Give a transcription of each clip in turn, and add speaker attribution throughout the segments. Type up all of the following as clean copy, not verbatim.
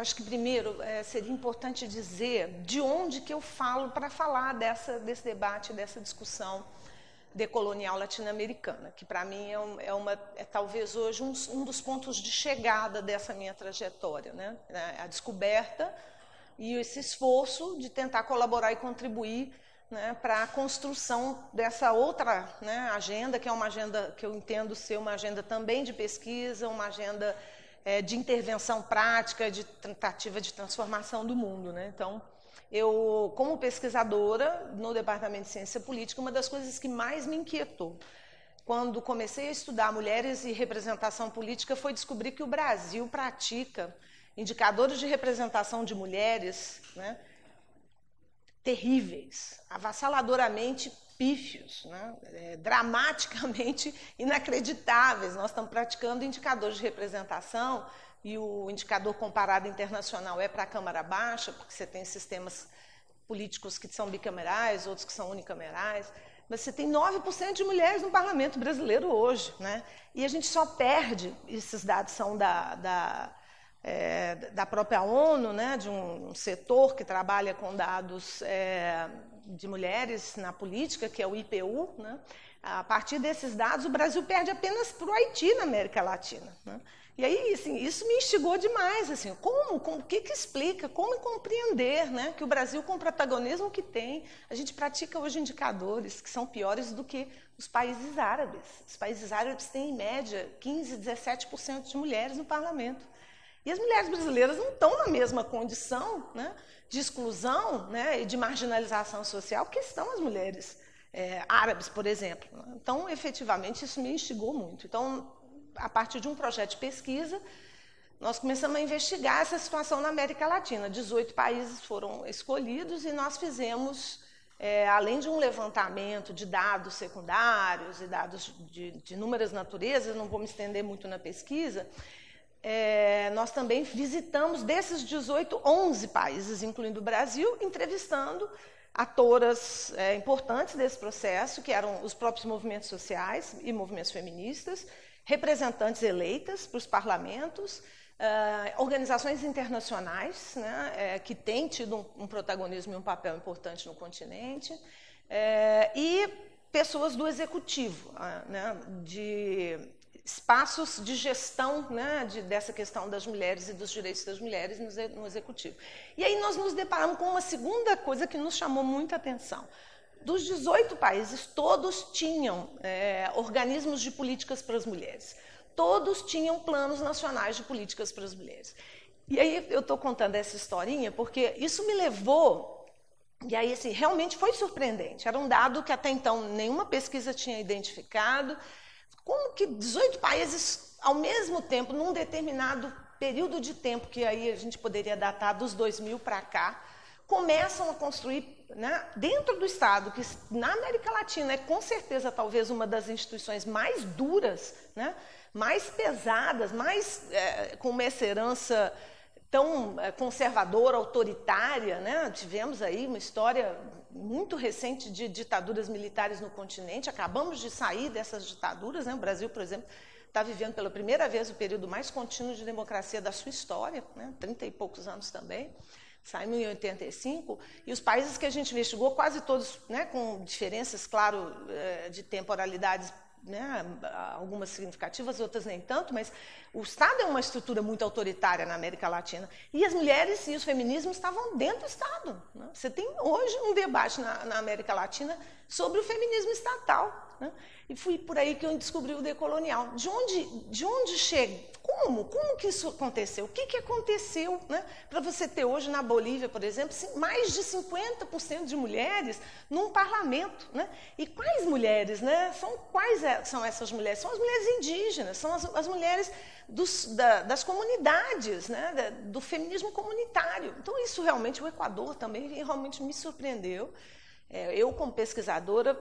Speaker 1: acho que primeiro seria importante dizer de onde que eu falo para falar desse debate, dessa discussão decolonial latino-americana, que para mim é talvez hoje um dos pontos de chegada dessa minha trajetória, né? A descoberta e esse esforço de tentar colaborar e contribuir, né, para a construção dessa outra, né, agenda, que é uma agenda que eu entendo ser uma agenda também de pesquisa, uma agenda de intervenção prática, de tentativa de transformação do mundo, né? Então, eu, como pesquisadora no Departamento de Ciência Política, uma das coisas que mais me inquietou quando comecei a estudar mulheres e representação política foi descobrir que o Brasil pratica indicadores de representação de mulheres, né, terríveis, avassaladoramente pífios, né, dramaticamente inacreditáveis. Nós estamos praticando indicadores de representação e o indicador comparado internacional é para a Câmara Baixa, porque você tem sistemas políticos que são bicamerais, outros que são unicamerais, mas você tem 9% de mulheres no parlamento brasileiro hoje, né? E a gente só perde, esses dados são da própria ONU, né, de um setor que trabalha com dados de mulheres na política, que é o IPU, né? A partir desses dados, o Brasil perde apenas para o Haiti na América Latina, né? E aí, assim, isso me instigou demais, assim, o que explica, como compreender, né, que o Brasil, com o protagonismo que tem, a gente pratica hoje indicadores que são piores do que os países árabes. Os países árabes têm, em média, 15%, 17% de mulheres no parlamento. E as mulheres brasileiras não estão na mesma condição, né, de exclusão, né, e de marginalização social que estão as mulheres árabes, por exemplo. Então, efetivamente, isso me instigou muito. Então, a partir de um projeto de pesquisa, nós começamos a investigar essa situação na América Latina. 18 países foram escolhidos e nós fizemos, além de um levantamento de dados secundários e dados de inúmeras naturezas, não vou me estender muito na pesquisa, nós também visitamos, desses 18, 11 países, incluindo o Brasil, entrevistando atoras importantes desse processo, que eram os próprios movimentos sociais e movimentos feministas, representantes eleitas para os parlamentos, organizações internacionais, né, que têm tido um protagonismo e um papel importante no continente, e pessoas do executivo, né, de espaços de gestão, né, dessa questão das mulheres e dos direitos das mulheres no executivo. E aí nós nos deparamos com uma segunda coisa que nos chamou muita atenção. Dos 18 países, todos tinham organismos de políticas para as mulheres. Todos tinham planos nacionais de políticas para as mulheres. E aí eu estou contando essa historinha porque isso me levou, e aí assim, realmente foi surpreendente. Era um dado que até então nenhuma pesquisa tinha identificado. Como que 18 países, ao mesmo tempo, num determinado período de tempo, que aí a gente poderia datar dos 2000 para cá, começam a construir, né, dentro do Estado, que na América Latina é com certeza talvez uma das instituições mais duras, né, mais pesadas, mais com uma herança tão conservadora, autoritária, né? Tivemos aí uma história muito recente de ditaduras militares no continente, acabamos de sair dessas ditaduras, né? O Brasil, por exemplo, está vivendo pela primeira vez o período mais contínuo de democracia da sua história, né? 30 e poucos anos também. Saímos em 85, e os países que a gente investigou, quase todos, né, com diferenças, claro, de temporalidades, né, algumas significativas, outras nem tanto, mas o Estado é uma estrutura muito autoritária na América Latina, e as mulheres e os feminismos estavam dentro do Estado, né? Você tem hoje um debate na América Latina sobre o feminismo estatal, né? E foi por aí que eu descobri o decolonial. De onde chega? Como que isso aconteceu? O que aconteceu, né, para você ter hoje na Bolívia, por exemplo, mais de 50% de mulheres num parlamento, né? E quais mulheres, né? Quais são essas mulheres? São as mulheres indígenas, são as mulheres das comunidades, né, do feminismo comunitário. Então, isso realmente, o Equador também realmente me surpreendeu. Eu, como pesquisadora,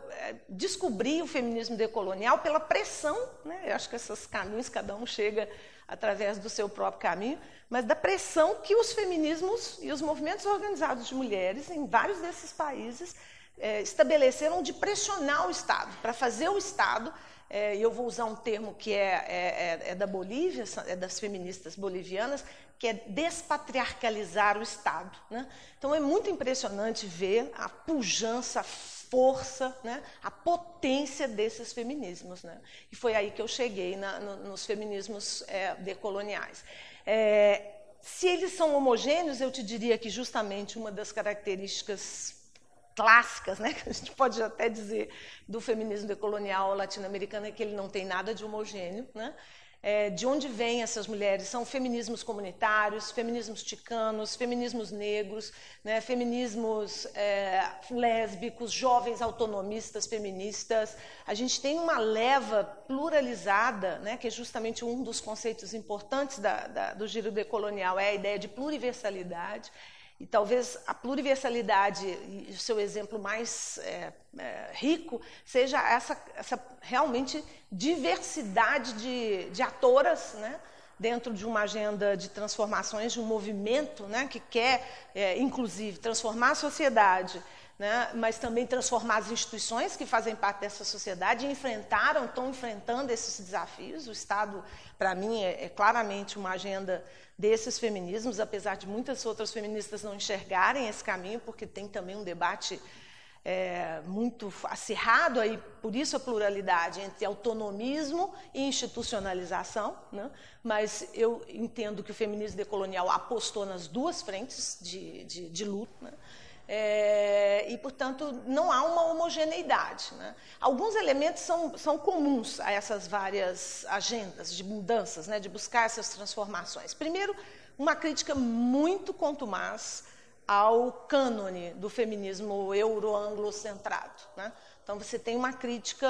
Speaker 1: descobri o feminismo decolonial pela pressão, né? Eu acho que esses caminhos, cada um chega através do seu próprio caminho, mas da pressão que os feminismos e os movimentos organizados de mulheres, em vários desses países, estabeleceram de pressionar o Estado, para fazer o Estado eu vou usar um termo que é da Bolívia, é das feministas bolivianas, que é despatriarcalizar o Estado, né? Então é muito impressionante ver a pujança, a força, né, a potência desses feminismos, né? E foi aí que eu cheguei nos feminismos decoloniais. Se eles são homogêneos, eu te diria que justamente uma das características clássicas, né, que a gente pode até dizer, do feminismo decolonial latino-americano é que ele não tem nada de homogêneo, né? De onde vêm essas mulheres? São feminismos comunitários, feminismos chicanos, feminismos negros, né, feminismos lésbicos, jovens autonomistas, feministas. A gente tem uma leva pluralizada, né, que é justamente um dos conceitos importantes do giro decolonial, é a ideia de pluriversalidade. E talvez a pluriversalidade, e o seu exemplo mais rico, seja essa realmente diversidade de atoras, né, dentro de uma agenda de transformações, de um movimento, né, que quer, inclusive, transformar a sociedade, né, mas também transformar as instituições que fazem parte dessa sociedade e estão enfrentando esses desafios. O Estado, para mim, é claramente uma agenda desses feminismos, apesar de muitas outras feministas não enxergarem esse caminho, porque tem também um debate muito acirrado, aí, por isso a pluralidade entre autonomismo e institucionalização, né? Mas eu entendo que o feminismo decolonial apostou nas duas frentes de luta, né? E, portanto, não há uma homogeneidade, né? Alguns elementos são comuns a essas várias agendas de mudanças, né, de buscar essas transformações. Primeiro, uma crítica muito contumaz ao cânone do feminismo euro-anglo-centrado, né? Então, você tem uma crítica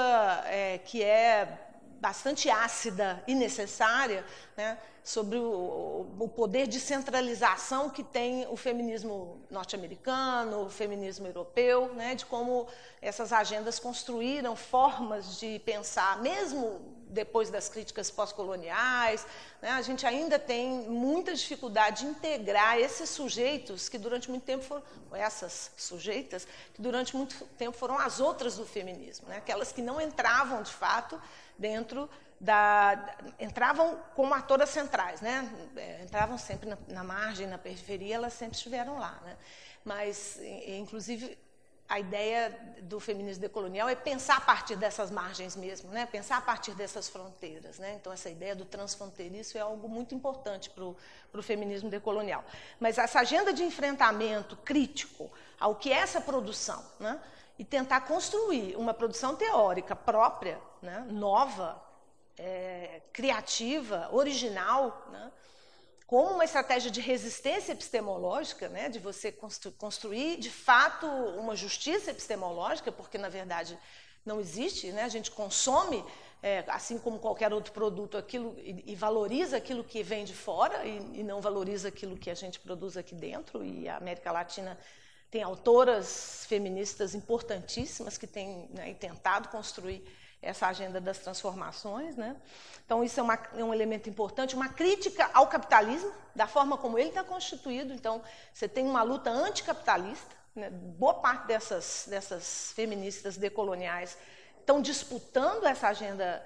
Speaker 1: que é bastante ácida e necessária, né, sobre o poder de centralização que tem o feminismo norte-americano, o feminismo europeu, né, de como essas agendas construíram formas de pensar, mesmo depois das críticas pós-coloniais, né, a gente ainda tem muita dificuldade de integrar esses sujeitos que durante muito tempo foram, essas sujeitas, que durante muito tempo foram as outras do feminismo, né, aquelas que não entravam, de fato, dentro entravam como atoras centrais, né? Entravam sempre na margem, na periferia, elas sempre estiveram lá, né? Mas, inclusive, a ideia do feminismo decolonial é pensar a partir dessas margens mesmo, né? Pensar a partir dessas fronteiras, né? Então, essa ideia do transfronteiriço é algo muito importante para o feminismo decolonial. Mas essa agenda de enfrentamento crítico ao que é essa produção, né? E tentar construir uma produção teórica própria, né? Nova, criativa, original, né, como uma estratégia de resistência epistemológica, né, de você construir, de fato, uma justiça epistemológica, porque, na verdade, não existe, né, a gente consome, assim como qualquer outro produto, aquilo e valoriza aquilo que vem de fora e não valoriza aquilo que a gente produz aqui dentro, e a América Latina tem autoras feministas importantíssimas que têm, né, tentado construir essa agenda das transformações, né? Então, isso é um elemento importante, uma crítica ao capitalismo, da forma como ele está constituído. Então, você tem uma luta anticapitalista, né? Boa parte dessas feministas decoloniais estão disputando essa agenda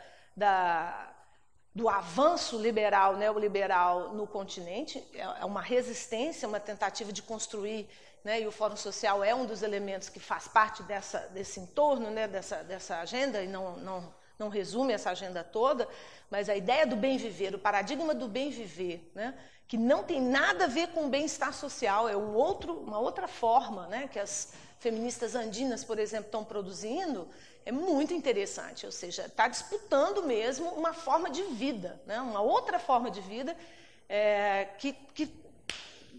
Speaker 1: do avanço liberal, neoliberal no continente. É uma resistência, uma tentativa de construir, né, e o Fórum Social é um dos elementos que faz parte desse entorno, né, dessa agenda, e não resume essa agenda toda, mas a ideia do bem viver, o paradigma do bem viver, né, que não tem nada a ver com o bem-estar social, é uma outra forma, né, que as feministas andinas, por exemplo, estão produzindo, é muito interessante, ou seja, está disputando mesmo uma forma de vida, né, uma outra forma de vida que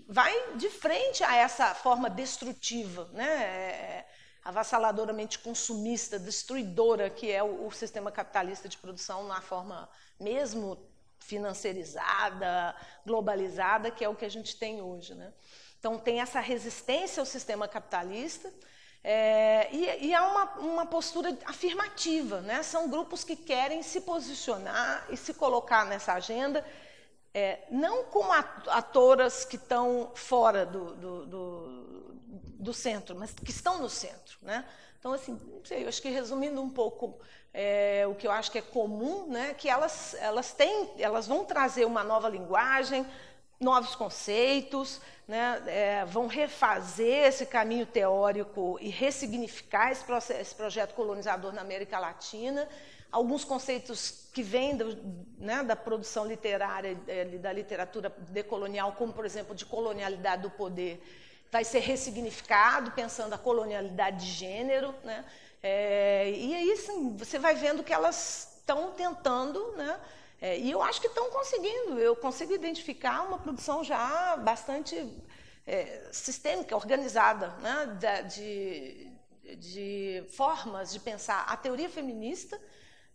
Speaker 1: vai de frente a essa forma destrutiva, né, avassaladoramente consumista, destruidora, que é o sistema capitalista de produção na forma mesmo financeirizada, globalizada, que é o que a gente tem hoje, né? Então, tem essa resistência ao sistema capitalista e há uma postura afirmativa, né? São grupos que querem se posicionar e se colocar nessa agenda não como atoras que estão fora do centro, mas que estão no centro, né? Então, assim, não sei, eu acho que resumindo um pouco o que eu acho que é comum, né, que elas vão trazer uma nova linguagem, novos conceitos, né, vão refazer esse caminho teórico e ressignificar esse projeto colonizador na América Latina. Alguns conceitos que vêm da produção literária, da literatura decolonial, como, por exemplo, de colonialidade do poder, vai ser ressignificado, pensando a colonialidade de gênero, né? E aí, sim, você vai vendo que elas estão tentando, né? E eu acho que estão conseguindo. Eu consigo identificar uma produção já bastante sistêmica, organizada, né? De formas de pensar a teoria feminista,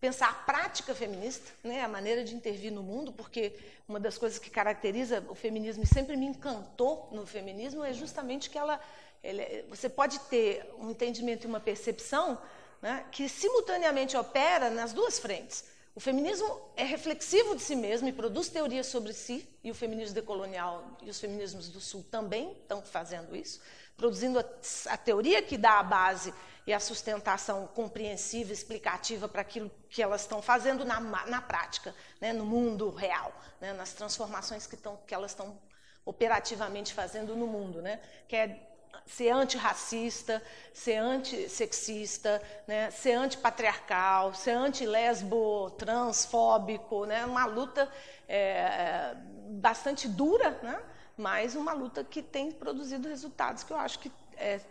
Speaker 1: pensar a prática feminista, né, a maneira de intervir no mundo, porque uma das coisas que caracteriza o feminismo e sempre me encantou no feminismo é justamente que você pode ter um entendimento e uma percepção, né, que simultaneamente opera nas duas frentes. O feminismo é reflexivo de si mesmo e produz teorias sobre si, e o feminismo decolonial e os feminismos do Sul também estão fazendo isso, produzindo a teoria que dá a base e a sustentação compreensiva, explicativa para aquilo que elas estão fazendo na prática, né, no mundo real, né, nas transformações que elas estão operativamente fazendo no mundo, né, que é ser antirracista, ser antissexista, né, ser antipatriarcal, ser antilesbo, transfóbico, né, uma luta bastante dura, né, mas uma luta que tem produzido resultados que eu acho que,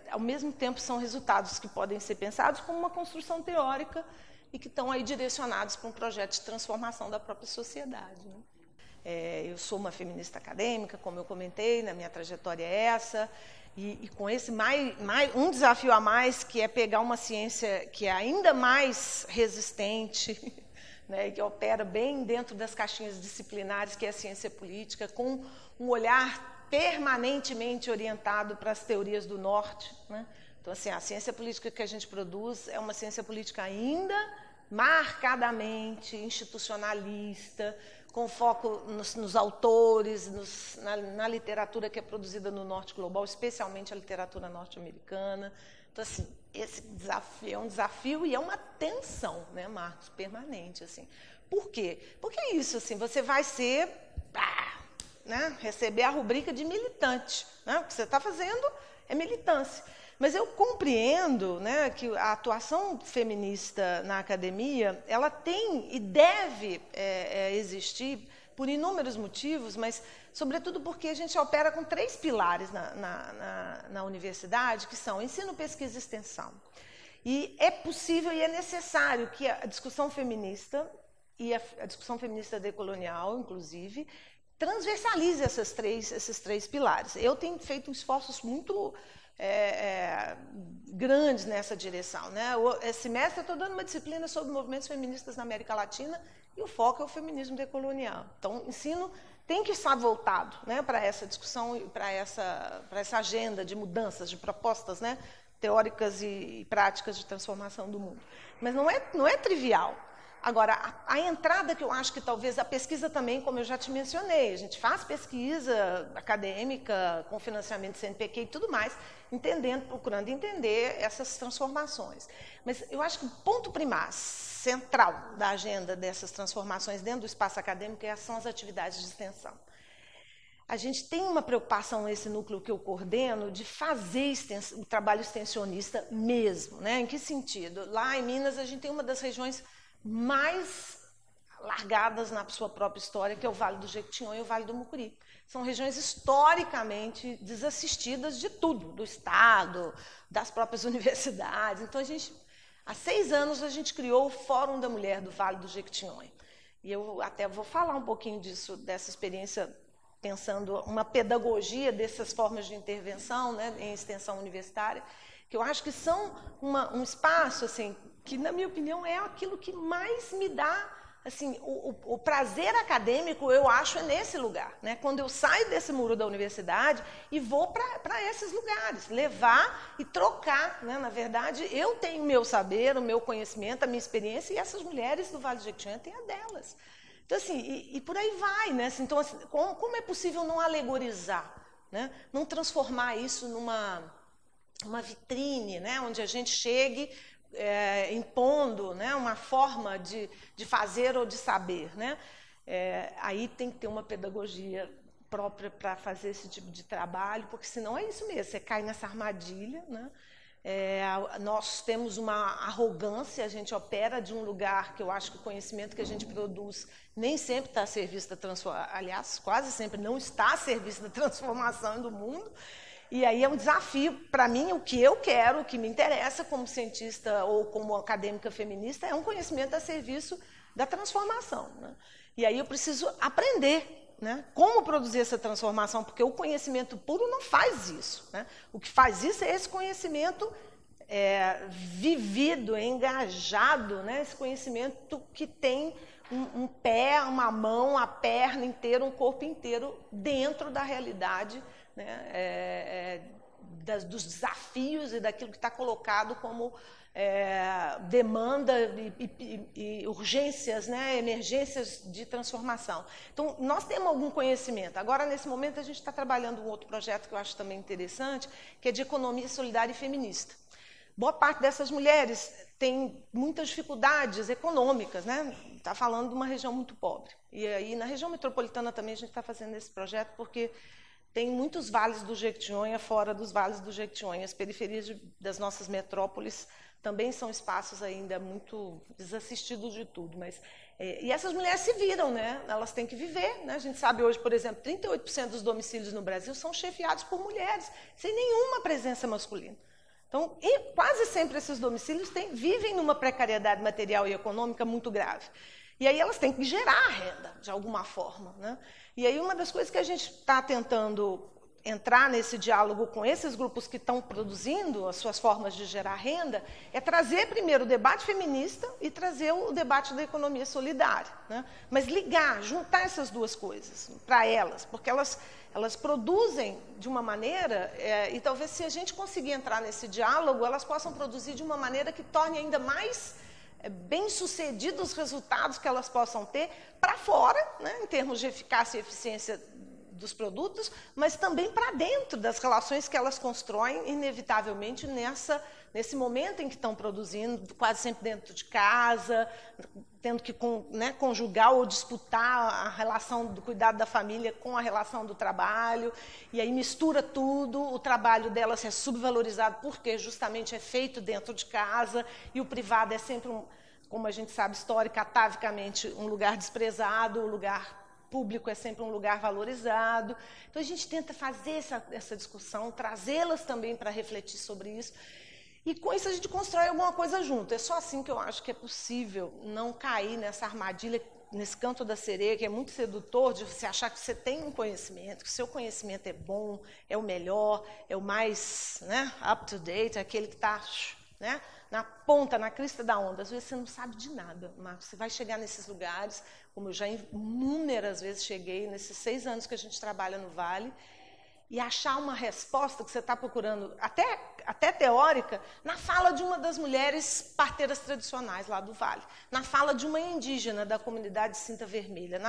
Speaker 1: ao mesmo tempo, são resultados que podem ser pensados como uma construção teórica e que estão aí direcionados para um projeto de transformação da própria sociedade, né? Eu sou uma feminista acadêmica, como eu comentei, na minha trajetória é essa, e com esse um desafio a mais, que é pegar uma ciência que é ainda mais resistente, né, que opera bem dentro das caixinhas disciplinares, que é a ciência política, com um olhar permanentemente orientado para as teorias do norte, né? Então, assim, a ciência política que a gente produz é uma ciência política ainda marcadamente institucionalista, com foco nos autores, na literatura que é produzida no norte global, especialmente a literatura norte-americana. Então, assim, esse desafio é um desafio e é uma tensão, né, Marcos, permanente, assim. Por quê? Porque é isso, assim, você vai ser, né, receber a rubrica de militante, né? O que você está fazendo é militância. Mas eu compreendo, né, que a atuação feminista na academia, ela tem e deve existir por inúmeros motivos, mas sobretudo porque a gente opera com 3 pilares na universidade, que são ensino, pesquisa e extensão. E é possível e é necessário que a discussão feminista e a discussão feminista decolonial, inclusive, transversalize esses três pilares. Eu tenho feito esforços muito grandes nessa direção, né? Esse semestre eu estou dando uma disciplina sobre movimentos feministas na América Latina e o foco é o feminismo decolonial. Então, o ensino tem que estar voltado, né, para essa discussão e para essa agenda de mudanças, de propostas, né, teóricas e práticas de transformação do mundo. Mas não é trivial. Agora, a entrada que eu acho que talvez a pesquisa também, como eu já te mencionei, a gente faz pesquisa acadêmica com financiamento do CNPq e tudo mais, procurando entender essas transformações. Mas eu acho que o ponto primário, central da agenda dessas transformações dentro do espaço acadêmico são as atividades de extensão. A gente tem uma preocupação nesse núcleo que eu coordeno de fazer o trabalho extensionista mesmo, né? Em que sentido? Lá em Minas, a gente tem uma das regiões mais largadas na sua própria história, que é o Vale do Jequitinhonha e o Vale do Mucuri. São regiões historicamente desassistidas de tudo, do Estado, das próprias universidades. Então, há 6 anos, a gente criou o Fórum da Mulher do Vale do Jequitinhonha. E eu até vou falar um pouquinho dessa experiência, pensando uma pedagogia dessas formas de intervenção, né, em extensão universitária, que eu acho que são um espaço, assim, que, na minha opinião, é aquilo que mais me dá, assim, o prazer acadêmico, eu acho, é nesse lugar, né? Quando eu saio desse muro da universidade e vou para esses lugares, levar e trocar, né? Na verdade, eu tenho o meu saber, o meu conhecimento, a minha experiência, e essas mulheres do Vale do Jequitinhonha têm a delas. Então, assim, e por aí vai, né? Então, assim, como é possível não alegorizar, né? Não transformar isso numa vitrine, né? Onde a gente chegue impondo, né? Uma forma de fazer ou de saber, né? Aí tem que ter uma pedagogia própria para fazer esse tipo de trabalho, porque senão é isso mesmo, você cai nessa armadilha, né? Nós temos uma arrogância, a gente opera de um lugar que eu acho que o conhecimento que a gente produz nem sempre está a serviço da transformação, aliás, quase sempre não está a serviço da transformação do mundo, e aí é um desafio para mim. O que eu quero, o que me interessa como cientista ou como acadêmica feminista é um conhecimento a serviço da transformação, né? E aí eu preciso aprender, né, como produzir essa transformação, porque o conhecimento puro não faz isso, né? O que faz isso é esse conhecimento vivido, engajado, né? Esse conhecimento que tem um pé, uma mão, a perna inteira, um corpo inteiro dentro da realidade, né? Dos desafios e daquilo que está colocado como demanda e urgências, né, emergências de transformação. Então, nós temos algum conhecimento. Agora, nesse momento, a gente está trabalhando um outro projeto que eu acho também interessante, que é de economia solidária e feminista. Boa parte dessas mulheres tem muitas dificuldades econômicas, né? Está falando de uma região muito pobre. E aí, na região metropolitana também, a gente está fazendo esse projeto porque tem muitos vales do Jequitinhonha fora dos vales do Jequitinhonha. As periferias das nossas metrópoles também são espaços ainda muito desassistidos de tudo. E essas mulheres se viram, né? Elas têm que viver, né? A gente sabe hoje, por exemplo, 38% dos domicílios no Brasil são chefiados por mulheres, sem nenhuma presença masculina. Então, quase sempre esses domicílios vivem numa precariedade material e econômica muito grave. E aí elas têm que gerar renda, de alguma forma, né? E aí uma das coisas que a gente está tentando entrar nesse diálogo com esses grupos que estão produzindo as suas formas de gerar renda é trazer primeiro o debate feminista e trazer o debate da economia solidária, né? Mas juntar essas duas coisas para elas, porque elas produzem de uma maneira, e talvez se a gente conseguir entrar nesse diálogo, elas possam produzir de uma maneira que torne ainda mais bem-sucedidos os resultados que elas possam ter para fora, né, em termos de eficácia e eficiência dos produtos, mas também para dentro das relações que elas constroem, inevitavelmente, nesse momento em que estão produzindo, quase sempre dentro de casa, tendo que conjugar ou disputar a relação do cuidado da família com a relação do trabalho, e aí mistura tudo, o trabalho delas é subvalorizado porque justamente é feito dentro de casa, e o privado é sempre, como a gente sabe, histórica, atavicamente, um lugar desprezado, o lugar público é sempre um lugar valorizado. Então, a gente tenta fazer essa discussão, trazê-las também para refletir sobre isso, e com isso a gente constrói alguma coisa junto. É só assim que eu acho que é possível não cair nessa armadilha, nesse canto da sereia, que é muito sedutor, de você achar que você tem um conhecimento, que o seu conhecimento é bom, é o melhor, é o mais, né, up-to-date, aquele que está, né, na ponta, na crista da onda. Às vezes você não sabe de nada, mas você vai chegar nesses lugares, como eu já inúmeras vezes cheguei, nesses 6 anos que a gente trabalha no Vale, e achar uma resposta que você está procurando, até teórica, na fala de uma das mulheres parteiras tradicionais lá do Vale, na fala de uma indígena da comunidade Cinta Vermelha,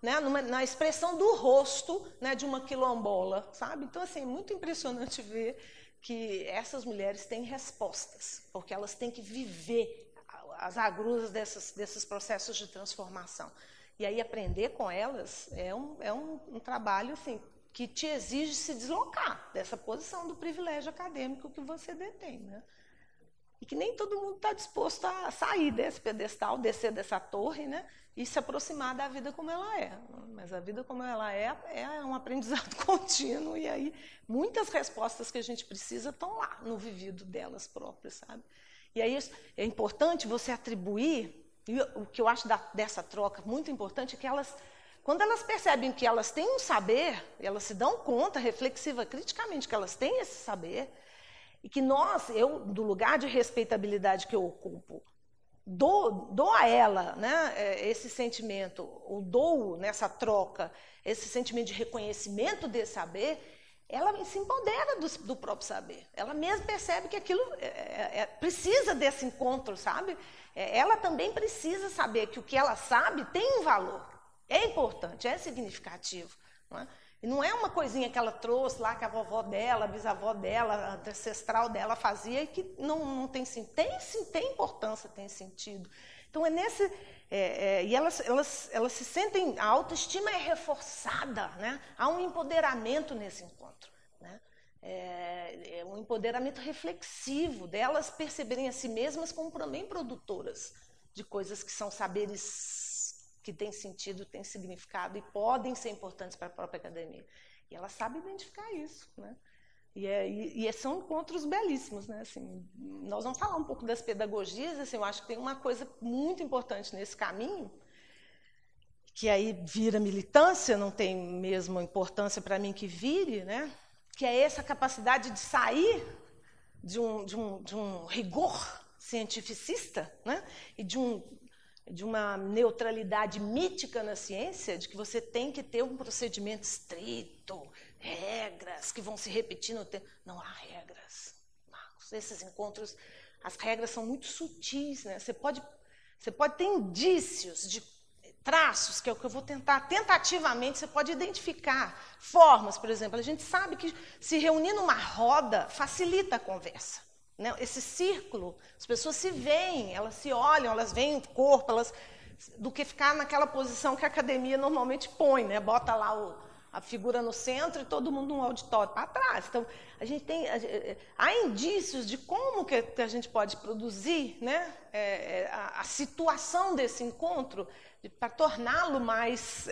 Speaker 1: na expressão do rosto, né, de uma quilombola, sabe? Então, assim, é muito impressionante ver que essas mulheres têm respostas, porque elas têm que viver as agruzas desses processos de transformação. E aí aprender com elas é um trabalho, assim, que te exige se deslocar dessa posição do privilégio acadêmico que você detém, né? E que nem todo mundo está disposto a sair desse pedestal, descer dessa torre, né, e se aproximar da vida como ela é. Mas a vida como ela é um aprendizado contínuo, e aí muitas respostas que a gente precisa estão lá, no vivido delas próprias, sabe? E aí é importante você atribuir, e o que eu acho dessa troca muito importante é que quando elas percebem que elas têm um saber, elas se dão conta, reflexiva, criticamente, que elas têm esse saber, e que eu, do lugar de respeitabilidade que eu ocupo, dou a ela, né, esse sentimento, ou dou nessa troca, esse sentimento de reconhecimento desse saber, ela se empodera do próprio saber. Ela mesma percebe que aquilo precisa desse encontro, sabe? Ela também precisa saber que o que ela sabe tem um valor. É importante, é significativo. Não é? E não é uma coisinha que ela trouxe lá, que a vovó dela, a bisavó dela, a ancestral dela fazia e que não tem sentido. Tem importância, tem sentido. Então, é nesse... e elas se sentem... A autoestima é reforçada, né? Há um empoderamento nesse encontro. Né? É um empoderamento reflexivo delas perceberem a si mesmas como também produtoras de coisas que são saberes que têm sentido, têm significado e podem ser importantes para a própria academia. E ela sabe identificar isso, né? E são encontros belíssimos, né? Assim, nós vamos falar um pouco das pedagogias, assim, eu acho que tem uma coisa muito importante nesse caminho, que aí vira militância, não tem mesmo importância para mim que vire, né? Que é essa capacidade de sair de um rigor cientificista, né? E de uma neutralidade mítica na ciência, de que você tem que ter um procedimento estrito, regras que vão se repetir no tempo. Não há regras, Marcos. Esses encontros, as regras são muito sutis, né? Você pode ter indícios de traços, que é o que eu vou tentar, tentativamente, você pode identificar formas, por exemplo. A gente sabe que se reunir numa roda facilita a conversa. Né? Esse círculo, as pessoas se veem, elas se olham, elas veem o corpo, do que ficar naquela posição que a academia normalmente põe, né? Bota lá a figura no centro e todo mundo num auditório para trás. Então, há indícios de como que a gente pode produzir, né? A situação desse encontro para torná-lo mais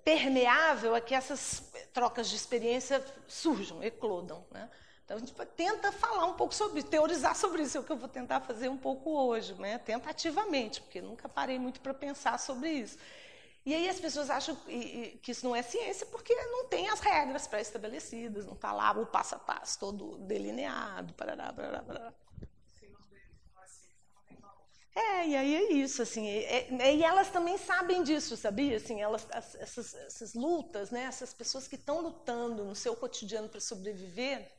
Speaker 1: permeável a que essas trocas de experiência surjam, eclodam, né? Então, a gente tenta falar um pouco sobre, teorizar sobre isso, é o que eu vou tentar fazer um pouco hoje, né? Tentativamente, porque nunca parei muito para pensar sobre isso. E aí as pessoas acham que isso não é ciência porque não tem as regras pré-estabelecidas, não está lá o passo a passo todo delineado, parará, parará, parará. E aí é isso, assim, e elas também sabem disso, sabia? Assim, essas lutas, né? Essas pessoas que estão lutando no seu cotidiano para sobreviver,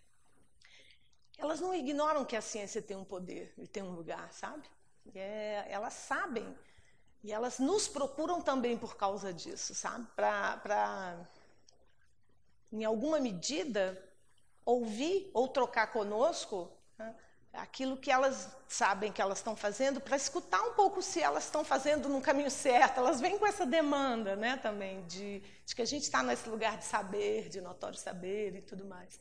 Speaker 1: elas não ignoram que a ciência tem um poder e tem um lugar, sabe? Elas sabem. E elas nos procuram também por causa disso, sabe? Para, em alguma medida, ouvir ou trocar conosco, né, aquilo que elas sabem que elas estão fazendo, para escutar um pouco se elas estão fazendo no caminho certo. Elas vêm com essa demanda, né, também, de que a gente está nesse lugar de saber, de notório saber e tudo mais.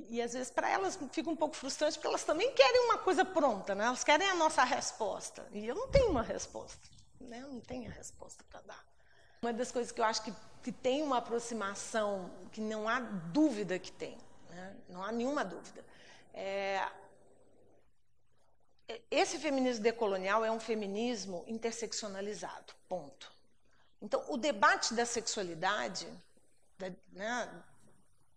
Speaker 1: E às vezes para elas fica um pouco frustrante, porque elas também querem uma coisa pronta, né? Elas querem a nossa resposta. E eu não tenho uma resposta, né? Eu não tenho a resposta para dar. Uma das coisas que eu acho que tem uma aproximação, que não há dúvida que tem, né? Não há nenhuma dúvida. Esse feminismo decolonial é um feminismo interseccionalizado, ponto. Então, o debate da sexualidade, né,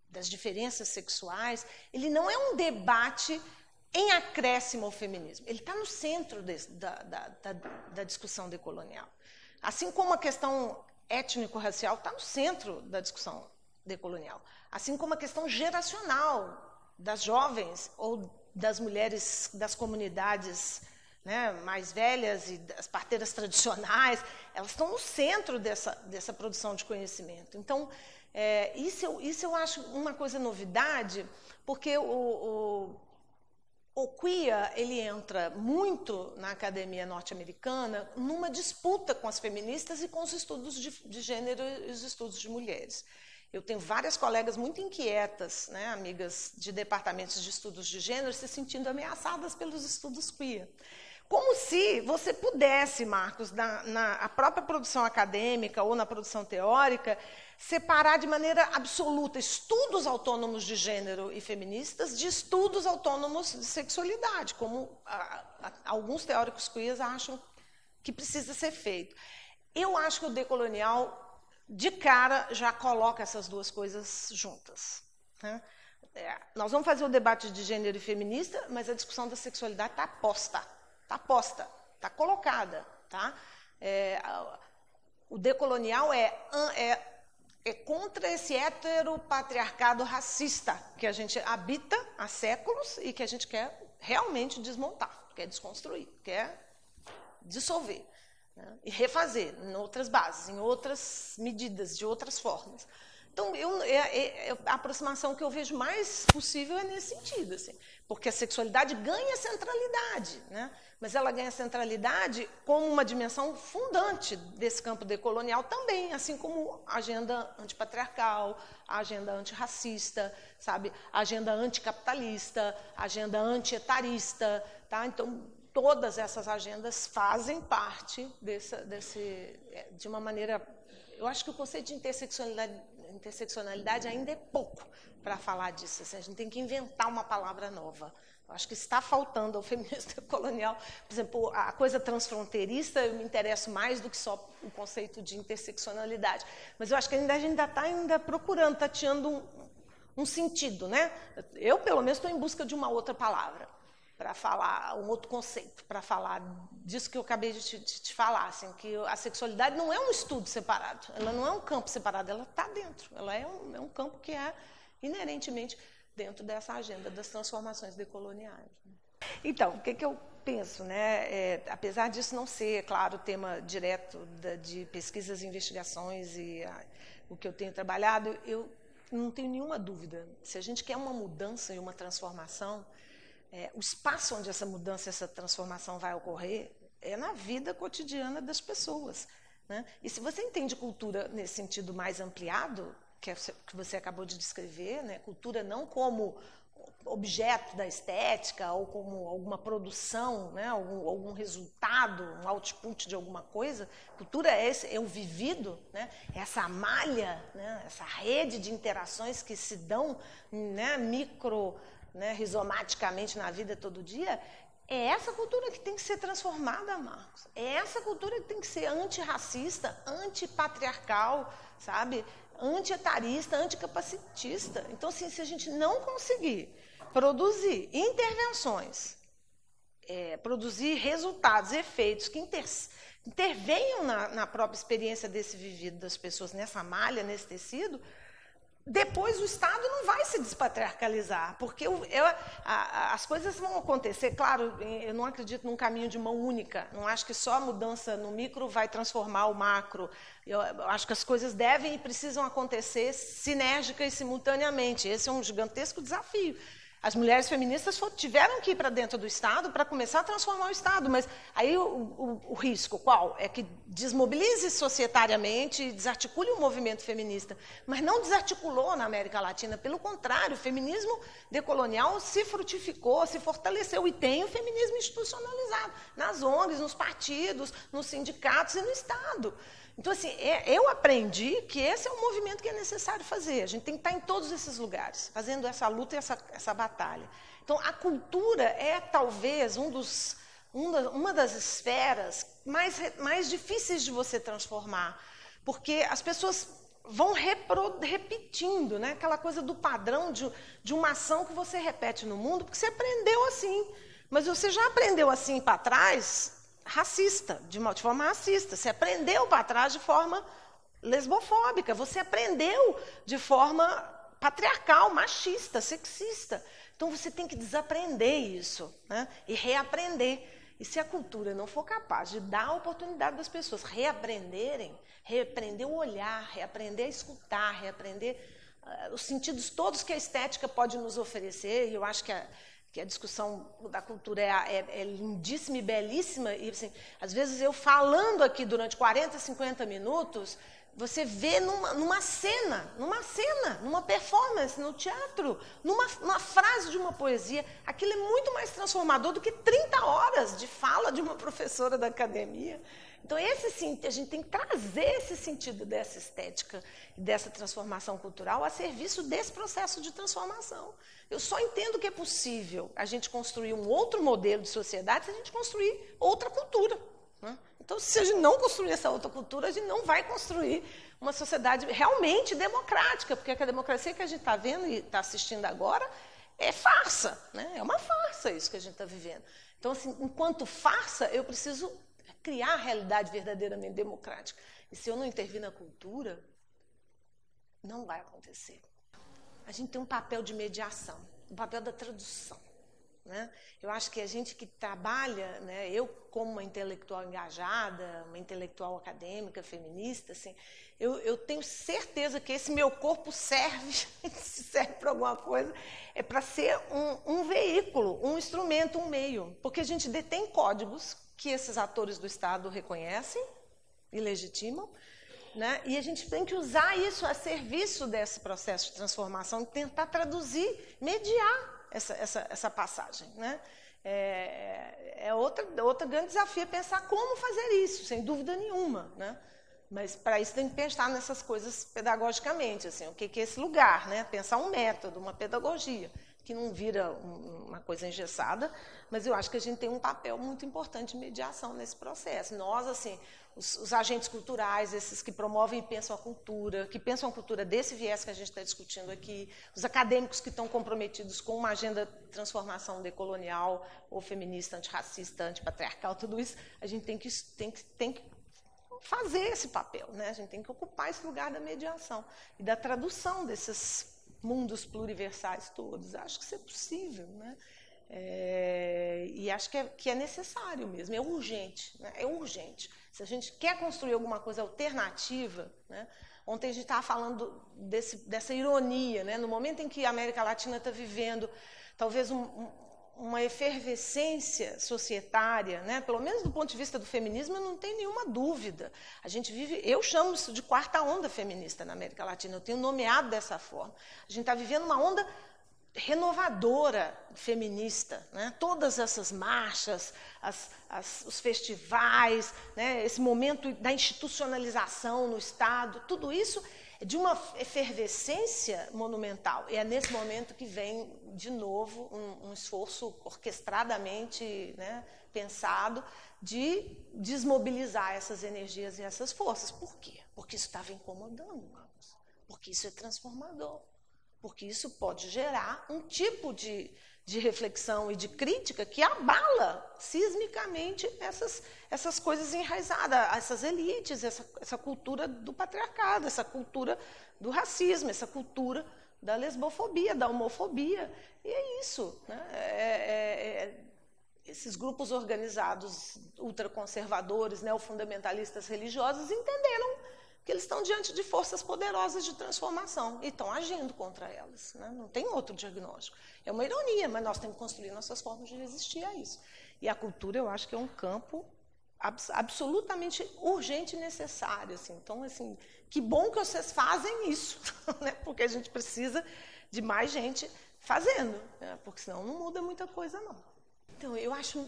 Speaker 1: das diferenças sexuais, ele não é um debate em acréscimo ao feminismo. Ele está no centro da discussão decolonial. Assim como a questão étnico-racial está no centro da discussão decolonial. Assim como a questão geracional das jovens ou das mulheres das comunidades, né, mais velhas e das parteiras tradicionais, elas estão no centro dessa produção de conhecimento. Então, isso eu acho uma coisa novidade, porque o queer, ele entra muito na academia norte-americana numa disputa com as feministas e com os estudos de gênero e os estudos de mulheres. Eu tenho várias colegas muito inquietas, né, amigas de departamentos de estudos de gênero, se sentindo ameaçadas pelos estudos queer. Como se você pudesse, Marcos, na própria produção acadêmica ou na produção teórica, separar de maneira absoluta estudos autônomos de gênero e feministas de estudos autônomos de sexualidade, como alguns teóricos queers acham que precisa ser feito. Eu acho que o decolonial, de cara, já coloca essas duas coisas juntas, né? Nós vamos fazer o debate de gênero e feminista, mas a discussão da sexualidade está posta, está colocada. Tá? O decolonial é contra esse heteropatriarcado racista que a gente habita há séculos e que a gente quer realmente desmontar, quer desconstruir, quer dissolver, né? E refazer em outras bases, em outras medidas, de outras formas. Então, a aproximação que eu vejo mais possível é nesse sentido, assim, porque a sexualidade ganha centralidade, né? Mas ela ganha centralidade como uma dimensão fundante desse campo decolonial também, assim como a agenda antipatriarcal, a agenda antirracista, sabe? A agenda anticapitalista, a agenda antietarista, tá? Então, todas essas agendas fazem parte de uma maneira... Eu acho que o conceito de interseccionalidade ainda é pouco para falar disso. Assim, a gente tem que inventar uma palavra nova. Eu acho que está faltando ao feminismo colonial. Por exemplo, a coisa transfronteiriça, eu me interesso mais do que só o conceito de interseccionalidade. Mas eu acho que a gente ainda está procurando, tateando um sentido, né? Eu, pelo menos, estou em busca de uma outra palavra para falar, um outro conceito, para falar disso que eu acabei de te falar, assim, que a sexualidade não é um estudo separado, ela não é um campo separado, ela está dentro, ela é um campo que é inerentemente dentro dessa agenda das transformações decoloniais. Então, o que eu penso, né? Apesar disso não ser, claro, tema direto de pesquisas e investigações e o que eu tenho trabalhado, eu não tenho nenhuma dúvida, se a gente quer uma mudança e uma transformação, o espaço onde essa mudança, essa transformação vai ocorrer é na vida cotidiana das pessoas, né? E se você entende cultura nesse sentido mais ampliado, que você acabou de descrever, né? Cultura não como objeto da estética ou como alguma produção, né? algum resultado, um output de alguma coisa, cultura é o vivido, né? Essa malha, né? Essa rede de interações que se dão, né? Rizomaticamente na vida todo dia, é essa cultura que tem que ser transformada, Marcos. É essa cultura que tem que ser antirracista, antipatriarcal, sabe? Antietarista, anticapacitista. Então, assim, se a gente não conseguir produzir intervenções, produzir resultados, efeitos que intervenham na própria experiência desse vivido das pessoas, nessa malha, nesse tecido, depois o Estado não vai se despatriarcalizar, porque as coisas vão acontecer. Claro, eu não acredito num caminho de mão única, não acho que só a mudança no micro vai transformar o macro. Eu acho que as coisas devem e precisam acontecer sinérgica e simultaneamente. Esse é um gigantesco desafio. As mulheres feministas tiveram que ir para dentro do Estado para começar a transformar o Estado, mas aí o risco qual? É que desmobilize societariamente, desarticule o movimento feminista, mas não desarticulou na América Latina, pelo contrário, o feminismo decolonial se frutificou, se fortaleceu e tem o feminismo institucionalizado nas ONGs, nos partidos, nos sindicatos e no Estado. Então, assim, eu aprendi que esse é o movimento que é necessário fazer. A gente tem que estar em todos esses lugares, fazendo essa luta e essa batalha. Então, a cultura é, talvez, uma das esferas mais difíceis de você transformar, porque as pessoas vão repetindo, né? Aquela coisa do padrão de uma ação que você repete no mundo, porque você aprendeu assim. Mas você já aprendeu assim para trás... racista, de forma racista. Você aprendeu para trás de forma lesbofóbica. Você aprendeu de forma patriarcal, machista, sexista. Então, você tem que desaprender isso, né? E reaprender. E se a cultura não for capaz de dar a oportunidade das pessoas reaprenderem, reaprender o olhar, reaprender a escutar, reaprender os sentidos todos que a estética pode nos oferecer, e eu acho que a discussão da cultura é lindíssima e belíssima, e assim, às vezes eu falando aqui durante 40, 50 minutos, você vê numa cena, numa performance, no teatro, numa frase de uma poesia, aquilo é muito mais transformador do que 30 horas de fala de uma professora da academia. Então, a gente tem que trazer esse sentido dessa estética e dessa transformação cultural a serviço desse processo de transformação. Eu só entendo que é possível a gente construir um outro modelo de sociedade se a gente construir outra cultura, né? Então, se a gente não construir essa outra cultura, a gente não vai construir uma sociedade realmente democrática, porque a democracia que a gente está vendo e está assistindo agora é farsa, né? É uma farsa isso que a gente está vivendo. Então, assim, enquanto farsa, eu preciso criar a realidade verdadeiramente democrática. E se eu não intervir na cultura, não vai acontecer. A gente tem um papel de mediação, um papel da tradução. né? Eu acho que a gente que trabalha, né, eu como uma intelectual engajada, uma intelectual acadêmica, feminista, assim, eu tenho certeza que esse meu corpo serve para alguma coisa, é para ser um veículo, um instrumento, um meio, porque a gente detém códigos que esses atores do Estado reconhecem e legitimam, né? E a gente tem que usar isso a serviço desse processo de transformação e tentar traduzir, mediar essa passagem, né? Outro grande desafio é pensar como fazer isso, sem dúvida nenhuma, né? Mas para isso tem que pensar nessas coisas pedagogicamente, assim, o que é esse lugar, né? Pensar um método, uma pedagogia, que não vira uma coisa engessada, mas eu acho que a gente tem um papel muito importante de mediação nesse processo. Nós, assim, os agentes culturais, esses que promovem e pensam a cultura desse viés que a gente está discutindo aqui, os acadêmicos que estão comprometidos com uma agenda de transformação decolonial ou feminista, antirracista, antipatriarcal, tudo isso, a gente tem que fazer esse papel, né? A gente tem que ocupar esse lugar da mediação e da tradução desses mundos pluriversais todos. Acho que isso é possível, né? E acho que é necessário mesmo, é urgente, né? É urgente. Se a gente quer construir alguma coisa alternativa, né? Ontem a gente estava falando dessa ironia, né? No momento em que a América Latina está vivendo talvez uma efervescência societária, né? Pelo menos do ponto de vista do feminismo, eu não tenho nenhuma dúvida. A gente vive, eu chamo isso de quarta onda feminista na América Latina, eu tenho nomeado dessa forma. A gente está vivendo uma onda renovadora feminista, né? Todas essas marchas, os festivais, né? Esse momento da institucionalização no Estado, tudo isso é de uma efervescência monumental. E é nesse momento que vem, de novo, um esforço orquestradamente, né, pensado de desmobilizar essas energias e essas forças. Por quê? Porque isso estava incomodando, Marcos. Porque isso é transformador. Porque isso pode gerar um tipo de reflexão e de crítica que abala sismicamente essas coisas enraizadas, essas elites, essa cultura do patriarcado, essa cultura do racismo, essa cultura da lesbofobia, da homofobia. E é isso, né? Esses grupos organizados ultraconservadores, neofundamentalistas religiosos entenderam que eles estão diante de forças poderosas de transformação e estão agindo contra elas, né? Não tem outro diagnóstico. É uma ironia, mas nós temos que construir nossas formas de resistir a isso. E a cultura, eu acho que é um campo absolutamente urgente e necessário. Assim. Então, assim, que bom que vocês fazem isso, né? Porque a gente precisa de mais gente fazendo, né? Porque senão não muda muita coisa, não. Então, eu acho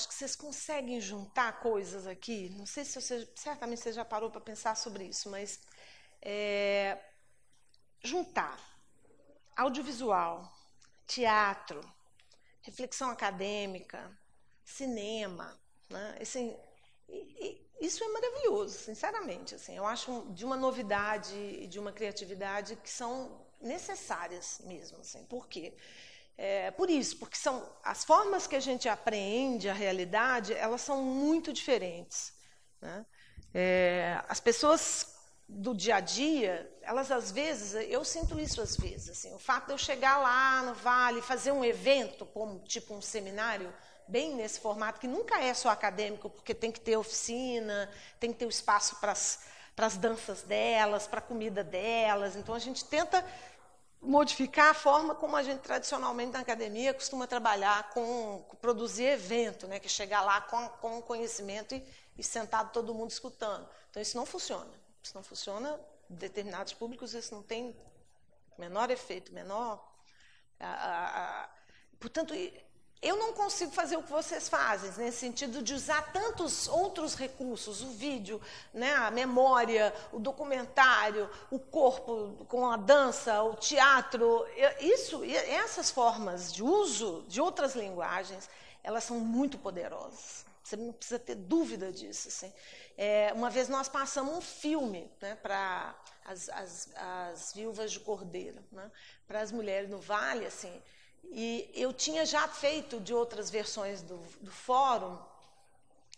Speaker 1: que vocês conseguem juntar coisas aqui. Não sei se certamente você já parou para pensar sobre isso, mas juntar audiovisual, teatro, reflexão acadêmica, cinema, né? Assim, isso é maravilhoso, sinceramente. Assim, eu acho de uma novidade e de uma criatividade que são necessárias mesmo. Assim. Por quê? Por isso, porque são as formas que a gente apreende a realidade, elas são muito diferentes, né? As pessoas do dia a dia, elas às vezes, eu sinto isso às vezes, assim, o fato de eu chegar lá no Vale, fazer um evento, como tipo um seminário, bem nesse formato, que nunca é só acadêmico, porque tem que ter oficina, tem que ter o espaço para as danças delas, para a comida delas, então a gente tenta modificar a forma como a gente tradicionalmente na academia costuma trabalhar produzir evento, né, que é chegar lá com conhecimento e sentado todo mundo escutando. Então isso não funciona. Isso não funciona em determinados públicos, isso não tem menor efeito, portanto, eu não consigo fazer o que vocês fazem, nesse sentido de usar tantos outros recursos, o vídeo, né, a memória, o documentário, o corpo com a dança, o teatro. Essas formas de uso de outras linguagens, elas são muito poderosas. Você não precisa ter dúvida disso. Assim. Uma vez nós passamos um filme, né, para as viúvas de Cordeiro, né, para as mulheres no Vale, assim. E eu tinha já feito de outras versões do fórum,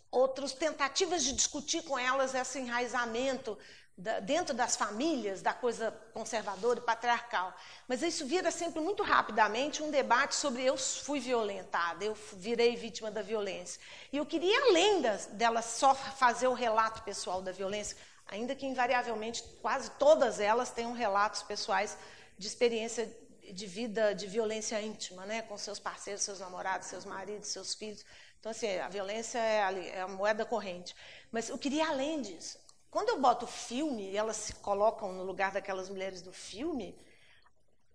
Speaker 1: outras tentativas de discutir com elas esse enraizamento dentro das famílias, da coisa conservadora e patriarcal. Mas isso vira sempre muito rapidamente um debate sobre eu fui violentada, eu virei vítima da violência. E eu queria, além dela só fazer o relato pessoal da violência, ainda que invariavelmente quase todas elas tenham relatos pessoais de experiência de vida de violência íntima, né, com seus parceiros, seus namorados, seus maridos, seus filhos. Então, assim, a violência é a moeda corrente. Mas eu queria além disso. Quando eu boto filme e elas se colocam no lugar daquelas mulheres do filme,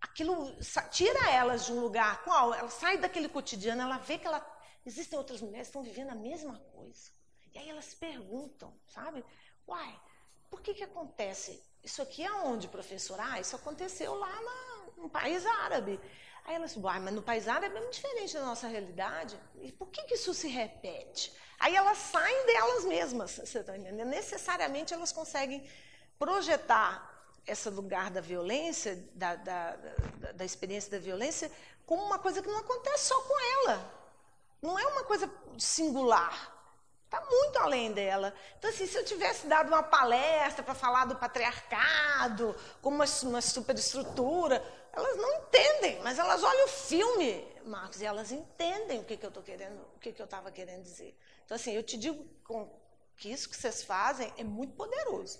Speaker 1: aquilo tira elas de um lugar qual ela sai daquele cotidiano, ela vê que existem outras mulheres que estão vivendo a mesma coisa. E aí elas se perguntam, sabe? Uai, por que acontece? Isso aqui é onde, professor? Isso aconteceu lá no país árabe. Aí elas dizem, mas no país árabe é muito diferente da nossa realidade. E por que isso se repete? Aí elas saem delas mesmas, você está entendendo? Necessariamente elas conseguem projetar esse lugar da violência, da experiência da violência, como uma coisa que não acontece só com ela. Não é uma coisa singular. Está muito além dela. Então, assim, se eu tivesse dado uma palestra para falar do patriarcado, como uma superestrutura, elas não entendem, mas elas olham o filme, Marcos, e elas entendem o que eu estou querendo, o que eu estava querendo dizer. Então, assim, eu te digo que isso que vocês fazem é muito poderoso.